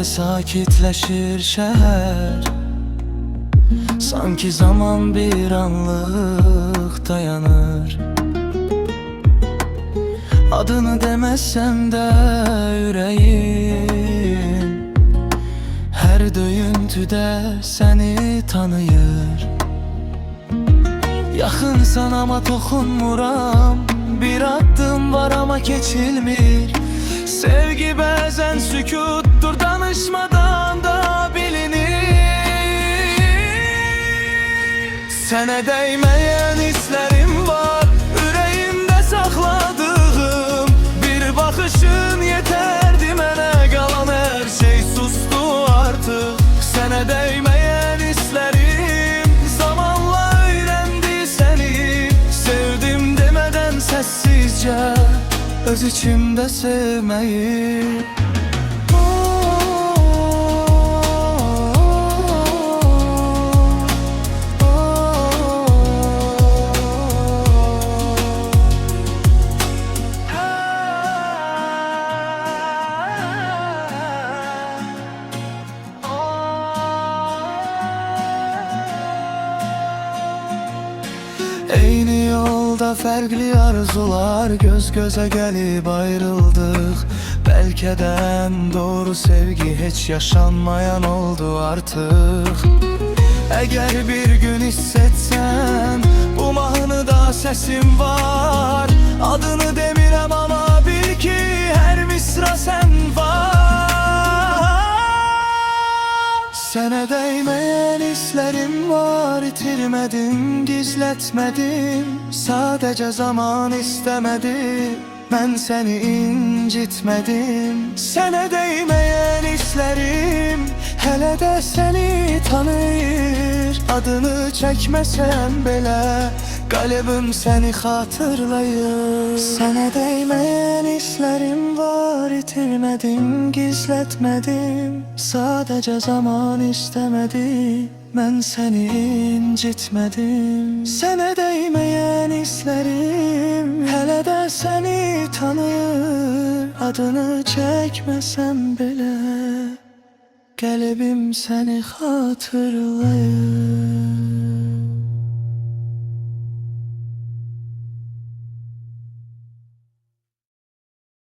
Sende sakitleşir şehir, sanki zaman bir anlık dayanır. Adını demezsem de yüreğim her döyüntüde seni tanıyır. Yaxınsan ama toxunmuram, bir addım var ama keçilmir. Sevgi bəzən sükutdur, danışmadan da bilinir. Sənə dəyməyən hislərim var, ürəyimdə saxladığım. Bir baxışın yetərdi mənə, qalan hər şey sustu artıq. Sənə dəyməyən hislərim zamanla öyrəndi səni. Sevdim demədən səssizcə öz içimdə sevməyi. Eyni yolda fərqli arzular, göz gözə gəlib ayrıldıq. Bəlkə də ən doğru sevgi heç yaşanmayan oldu artıq. Əgər bir gün hiss etsən, bu mahnıda səsim var. Adını demirəm ama bil ki hər misra sən var. Sənə dəyməyən hislərim var, itirmədim, gizlətmədim. Sadəcə zaman istəmədi, mən səni incitmədim. Sənə dəyməyən hislərim hələ də səni tanıyır. Adını çəkməsəm belə qəlbim səni xatırlayır. Sənə dəyməyən hislərim var, itirmədim, gizlətmədim. Sadəcə zaman istəmədi, mən səni incitmədim. Sənə dəyməyən hislərim hələ də səni tanıyır. Adını çəkməsəm belə qəlbim səni xatırlayır.